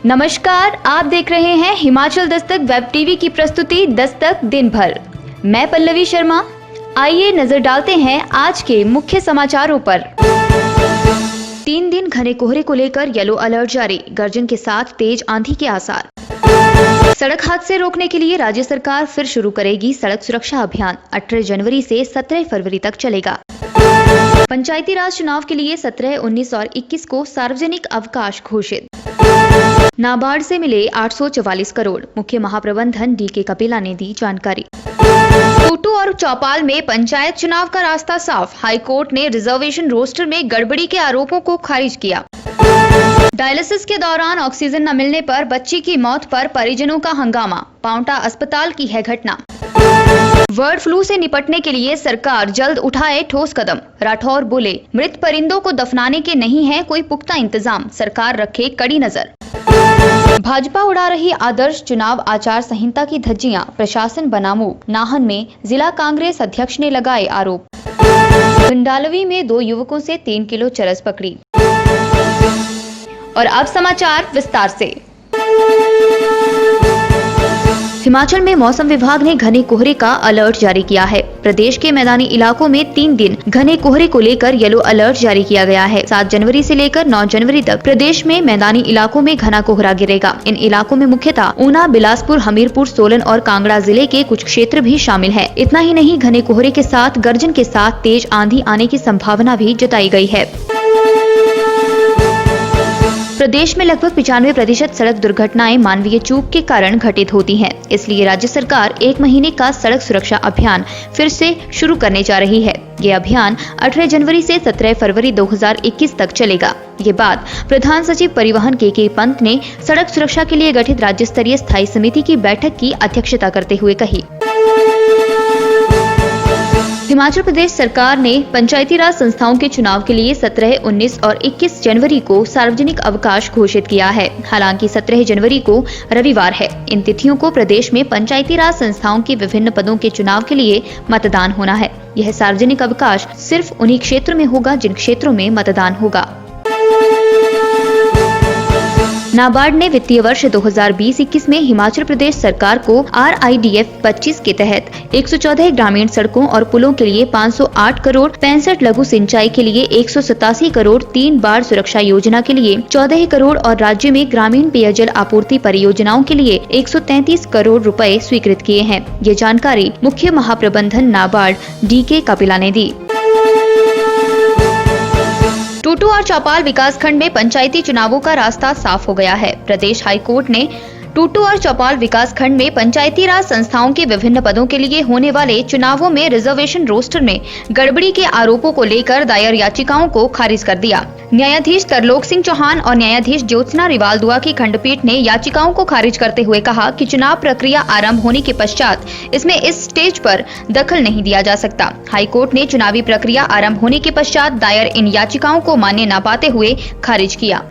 नमस्कार, आप देख रहे हैं हिमाचल दस्तक वेब टीवी की प्रस्तुति दस्तक दिन भर। मैं पल्लवी शर्मा। आइए नजर डालते हैं आज के मुख्य समाचारों पर। 3 दिन घने कोहरे को लेकर येलो अलर्ट जारी, गर्जन के साथ तेज आंधी के आसार। सड़क हादसे रोकने के लिए राज्य सरकार फिर शुरू करेगी सड़क सुरक्षा अभियान। 18 जनवरी से 17 फरवरी तक चलेगा। पंचायती राज चुनाव के लिए 17, 19 और 21 को सार्वजनिक अवकाश घोषित। नाबार्ड से मिले 844 करोड़, मुख्य महाप्रबंधन डीके कपिला ने दी जानकारी। टूटू और चौपाल में पंचायत चुनाव का रास्ता साफ, हाईकोर्ट ने रिजर्वेशन रोस्टर में गड़बड़ी के आरोपों को खारिज किया। डायलिसिस के दौरान ऑक्सीजन न मिलने पर बच्ची की मौत पर परिजनों का हंगामा, पांवटा अस्पताल की है घटना। बर्ड फ्लू से निपटने के लिए सरकार जल्द उठाए ठोस कदम, राठौर बोले मृत परिंदों को दफनाने के नहीं है कोई पुख्ता इंतजाम, सरकार रखे कड़ी नजर। भाजपा उड़ा रही आदर्श चुनाव आचार संहिता की धज्जियां, प्रशासन बना मूक। नाहन में जिला कांग्रेस अध्यक्ष ने लगाए आरोप। भिंडालवी में 2 युवकों से 3 किलो चरस पकड़ी। और अब समाचार विस्तार से। हिमाचल में मौसम विभाग ने घने कोहरे का अलर्ट जारी किया है। प्रदेश के मैदानी इलाकों में 3 दिन घने कोहरे को लेकर येलो अलर्ट जारी किया गया है। 7 जनवरी से लेकर 9 जनवरी तक प्रदेश में मैदानी इलाकों में घना कोहरा गिरेगा। इन इलाकों में मुख्यतः ऊना, बिलासपुर, हमीरपुर, सोलन और कांगड़ा जिले के कुछ क्षेत्र भी शामिल है। इतना ही नहीं, घने कोहरे के साथ गर्जन के साथ तेज आंधी आने की संभावना भी जताई गई है। प्रदेश में लगभग 95% सड़क दुर्घटनाएं मानवीय चूक के कारण घटित होती हैं। इसलिए राज्य सरकार 1 महीने का सड़क सुरक्षा अभियान फिर से शुरू करने जा रही है। ये अभियान 18 जनवरी से 17 फरवरी 2021 तक चलेगा। ये बात प्रधान सचिव परिवहन के पंत ने सड़क सुरक्षा के लिए गठित राज्य स्तरीय स्थायी समिति की बैठक की अध्यक्षता करते हुए कही। हिमाचल प्रदेश सरकार ने पंचायती राज संस्थाओं के चुनाव के लिए 17, 19 और 21 जनवरी को सार्वजनिक अवकाश घोषित किया है। हालांकि 17 जनवरी को रविवार है। इन तिथियों को प्रदेश में पंचायती राज संस्थाओं के विभिन्न पदों के चुनाव के लिए मतदान होना है। यह सार्वजनिक अवकाश सिर्फ उन्हीं क्षेत्रों में होगा जिन क्षेत्रों में मतदान होगा। नाबार्ड ने वित्तीय वर्ष 2020-21 में हिमाचल प्रदेश सरकार को RIDF 25 के तहत 114 ग्रामीण सड़कों और पुलों के लिए 508 करोड़, 65 लघु सिंचाई के लिए 187 करोड़, 3 बाढ़ सुरक्षा योजना के लिए 14 करोड़ और राज्य में ग्रामीण पेयजल आपूर्ति परियोजनाओं के लिए 133 करोड़ रुपए स्वीकृत किए हैं। ये जानकारी मुख्य महाप्रबंधन नाबार्ड डीके कपिला ने दी। टूटू और चौपाल विकासखंड में पंचायती चुनावों का रास्ता साफ हो गया है। प्रदेश हाईकोर्ट ने टूटू और चौपाल विकासखंड में पंचायती राज संस्थाओं के विभिन्न पदों के लिए होने वाले चुनावों में रिजर्वेशन रोस्टर में गड़बड़ी के आरोपों को लेकर दायर याचिकाओं को खारिज कर दिया। न्यायाधीश तरलोक सिंह चौहान और न्यायाधीश ज्योत्सना रिवाल दुआ की खंडपीठ ने याचिकाओं को खारिज करते हुए कहा कि चुनाव प्रक्रिया आरंभ होने के पश्चात इसमें इस स्टेज पर दखल नहीं दिया जा सकता। हाईकोर्ट ने चुनावी प्रक्रिया आरंभ होने के पश्चात दायर इन याचिकाओं को मान्य न पाते हुए खारिज किया।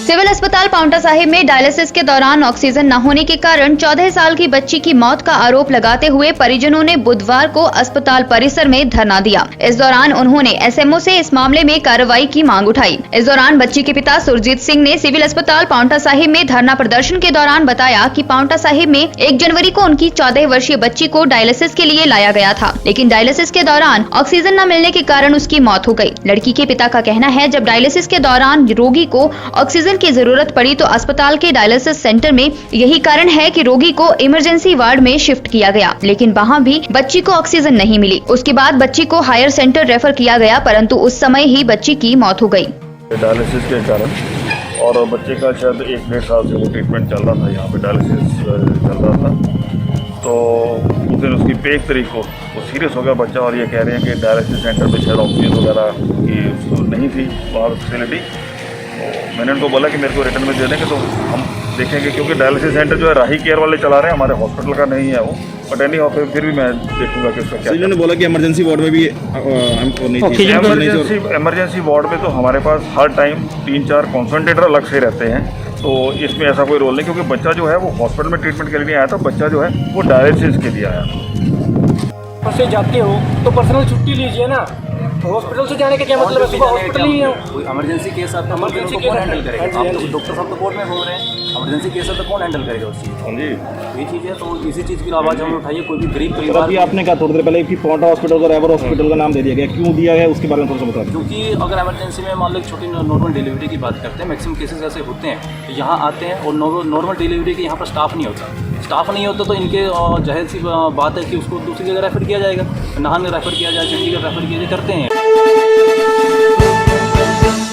सिविल अस्पताल पांवटा साहिब में डायलिसिस के दौरान ऑक्सीजन न होने के कारण 14 साल की बच्ची की मौत का आरोप लगाते हुए परिजनों ने बुधवार को अस्पताल परिसर में धरना दिया। इस दौरान उन्होंने SMO से इस मामले में कार्रवाई की मांग उठाई। इस दौरान बच्ची के पिता सुरजीत सिंह ने सिविल अस्पताल पांवटा साहिब में धरना प्रदर्शन के दौरान बताया कि पांवटा साहिब में 1 जनवरी को उनकी 14 वर्षीय बच्ची को डायलिसिस के लिए लाया गया था, लेकिन डायलिसिस के दौरान ऑक्सीजन न मिलने के कारण उसकी मौत हो गई। लड़की के पिता का कहना है, जब डायलिसिस के दौरान रोगी को ऑक्सीजन की जरूरत पड़ी तो अस्पताल के डायलिसिस सेंटर में यही कारण है कि रोगी को इमरजेंसी वार्ड में शिफ्ट किया गया, लेकिन वहां भी बच्ची को ऑक्सीजन नहीं मिली। उसके बाद बच्ची को हायर सेंटर रेफर किया गया, परंतु उस समय ही बच्ची की मौत हो गई। डायलिसिस के कारण, और बच्चे का शायद 1-1.5 साल से वो ट्रीटमेंट चल रहा था, यहाँ पे डायलिसिस चल रहा था। तो उस दिन उसकी पे 1 तारीख को वो सीरियस हो गया बच्चा, और ये कह रहे हैं कि डायलिसिस सेंटर पे शायद ऑक्सीजन वगैरह की नहीं थी वहाँ फैसिलिटी। तो मैंने उनको बोला कि मेरे को रिटर्न में दे देंगे तो हम देखेंगे, क्योंकि डायलिसिस सेंटर जो है राही केयर वाले चला रहे हैं, हमारे हॉस्पिटल का नहीं है वो। बट एनी हाउ फिर भी मैं देखूंगा कि उसका क्या। इन्होंने बोला कि इमरजेंसी वार्ड में भी इमरजेंसी वार्ड में तो हमारे पास हर टाइम 3-4 कॉन्सनट्रेटर अलग से रहते हैं, तो इसमें ऐसा कोई रोल नहीं, क्योंकि बच्चा जो है वो हॉस्पिटल में ट्रीटमेंट के लिए नहीं आया था, बच्चा जो है वो डायलिसिस के लिए आया था। से जाते हो तो पर्सनल छुट्टी लीजिए ना। हॉस्पिटल से जाने का क्या मतलब है? सुबह हॉस्पिटल ही है। कोई इमरजेंसी केस आता है, इमरजेंसी कौन केस हैंडल है। करेगा? आप तो डॉक्टर साहब तो कोर्ट में घूम रहे हैं, इमरजेंसी केस है तो कौन हैंडल करेगा उस चीज़ को? हाँ जी। ये चीज़ है, तो इसी चीज़ की आवाज़ हम उठाइए। कोई भी गरीब सर परिवार, अभी आपने कहा थोड़ी देर पहले कि पोंटा हॉस्पिटल और एवर हॉस्पिटल का नाम दे दिया गया, क्यों दिया गया उसके बारे में थोड़ा सा बताइए। क्योंकि अगर इमरजेंसी में मान लो एक छोटी नॉर्मल डिलीवरी की बात करते हैं, मैक्सिमम केसेस ऐसे होते हैं तो यहाँ आते हैं और नॉर्मल डिलीवरी के यहाँ पर स्टाफ नहीं होता तो इनके जाहिर सी बात है कि उसको दूसरी जगह रेफर किया जाएगा, नाहन रेफर किया जाए, चंडीगढ़ रेफर किया जाए, करते हैं।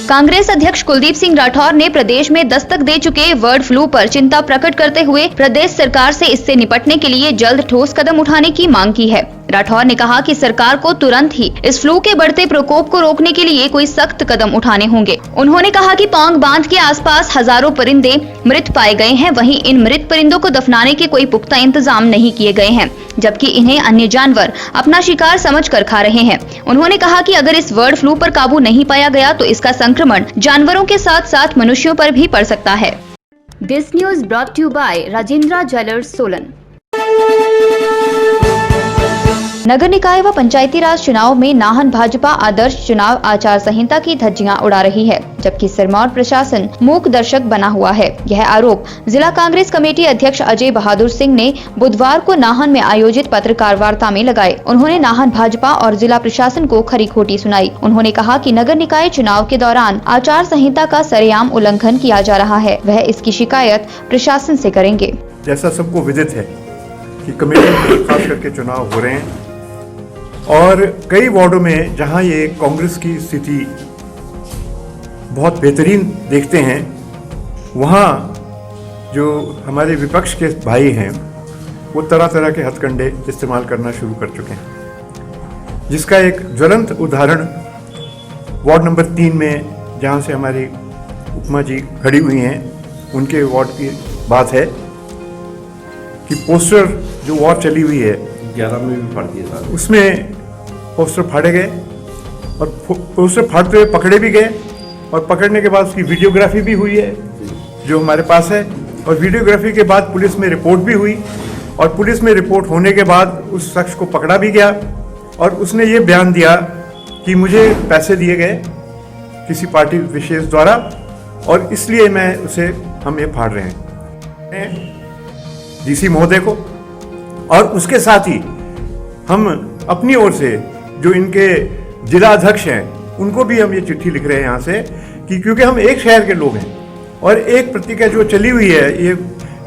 कांग्रेस अध्यक्ष कुलदीप सिंह राठौर ने प्रदेश में दस्तक दे चुके बर्ड फ्लू पर चिंता प्रकट करते हुए प्रदेश सरकार से इससे निपटने के लिए जल्द ठोस कदम उठाने की मांग की है। राठौर ने कहा कि सरकार को तुरंत ही इस फ्लू के बढ़ते प्रकोप को रोकने के लिए कोई सख्त कदम उठाने होंगे। उन्होंने कहा कि पौंग बांध के आसपास हजारों परिंदे मृत पाए गए हैं, वहीं इन मृत परिंदों को दफनाने के कोई पुख्ता इंतजाम नहीं किए गए हैं, जबकि इन्हें अन्य जानवर अपना शिकार समझकर खा रहे हैं। उन्होंने कहा कि अगर इस बर्ड फ्लू पर काबू नहीं पाया गया तो इसका संक्रमण जानवरों के साथ साथ मनुष्यों पर भी पड़ सकता है। This news brought you by Rajendra jewellers Solan. नगर निकाय व पंचायती राज चुनाव में नाहन भाजपा आदर्श चुनाव आचार संहिता की धज्जियां उड़ा रही है, जबकि सिरमौर प्रशासन मूक दर्शक बना हुआ है। यह आरोप जिला कांग्रेस कमेटी अध्यक्ष अजय बहादुर सिंह ने बुधवार को नाहन में आयोजित पत्रकार वार्ता में लगाए। उन्होंने नाहन भाजपा और जिला प्रशासन को खरी खोटी सुनाई। उन्होंने कहा कि नगर निकाय चुनाव के दौरान आचार संहिता का सरेआम उल्लंघन किया जा रहा है, वह इसकी शिकायत प्रशासन से करेंगे। जैसा सबको विदित है कि कमेटी में खास करके चुनाव हो रहे हैं और कई वार्डों में जहां ये कांग्रेस की स्थिति बहुत बेहतरीन देखते हैं, वहां जो हमारे विपक्ष के भाई हैं वो तरह तरह के हथकंडे इस्तेमाल करना शुरू कर चुके हैं, जिसका एक ज्वलंत उदाहरण वार्ड नंबर 3 में जहां से हमारी उपमा जी खड़ी हुई हैं उनके वार्ड की बात है कि पोस्टर जो वॉर चली हुई है 11 में भी फाड़ दिए सारे, उसमें पोस्टर फाड़े गए और पोस्टर फाड़ते हुए पकड़े भी गए और पकड़ने के बाद उसकी वीडियोग्राफी भी हुई है जो हमारे पास है, और वीडियोग्राफी के बाद पुलिस में रिपोर्ट भी हुई और पुलिस में रिपोर्ट होने के बाद उस शख्स को पकड़ा भी गया और उसने ये बयान दिया कि मुझे पैसे दिए गए किसी पार्टी विशेष द्वारा और इसलिए हम ये फाड़ रहे हैं डीसी महोदय को। और उसके साथ ही हम अपनी ओर से जो इनके जिला अध्यक्ष हैं उनको भी हम ये चिट्ठी लिख रहे हैं यहाँ से कि क्योंकि हम एक शहर के लोग हैं और एक प्रतिक्रिया जो चली हुई है ये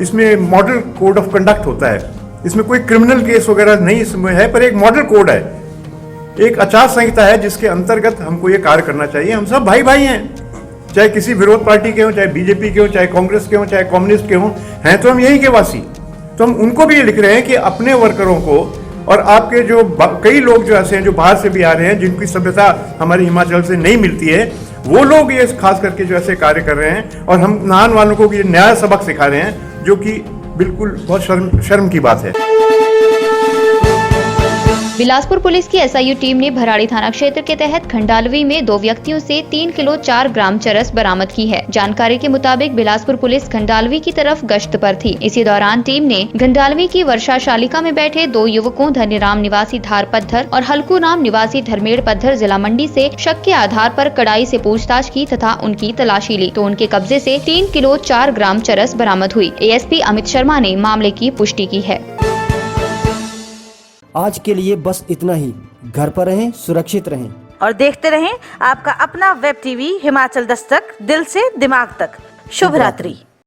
इसमें मॉडल कोड ऑफ कंडक्ट होता है, इसमें कोई क्रिमिनल केस वगैरह नहीं इसमें है, पर एक मॉडल कोड है, एक आचार संहिता है जिसके अंतर्गत हमको ये कार्य करना चाहिए। हम सब भाई भाई हैं, चाहे किसी विरोध पार्टी के हों, चाहे बीजेपी के हों, चाहे कांग्रेस के हों, चाहे कम्युनिस्ट के हों, हैं तो हम यहीं के वासी। तो हम उनको भी ये लिख रहे हैं कि अपने वर्करों को और आपके जो कई लोग जो ऐसे हैं जो बाहर से भी आ रहे हैं जिनकी सभ्यता हमारी हिमाचल से नहीं मिलती है, वो लोग ये खास करके जो ऐसे कार्य कर रहे हैं और हम नाहन वालों को ये नया सबक सिखा रहे हैं जो कि बिल्कुल बहुत शर्म की बात है। बिलासपुर पुलिस की एसआईयू टीम ने भराड़ी थाना क्षेत्र के तहत खंडालवी में 2 व्यक्तियों से 3 किलो 4 ग्राम चरस बरामद की है। जानकारी के मुताबिक बिलासपुर पुलिस खंडालवी की तरफ गश्त पर थी। इसी दौरान टीम ने खंडालवी की वर्षा शालिका में बैठे 2 युवकों धन्यराम निवासी धार पत्थर और हल्कू नाम निवासी धर्मेड़ पत्थर जिला मंडी से शक के आधार पर कड़ाई से पूछताछ की तथा उनकी तलाशी ली तो उनके कब्जे से 3 किलो 4 ग्राम चरस बरामद हुई। एएसपी अमित शर्मा ने मामले की पुष्टि की है। आज के लिए बस इतना ही। घर पर रहें, सुरक्षित रहें और देखते रहें आपका अपना वेब टीवी हिमाचल दस्तक, दिल से दिमाग तक। शुभ रात्रि।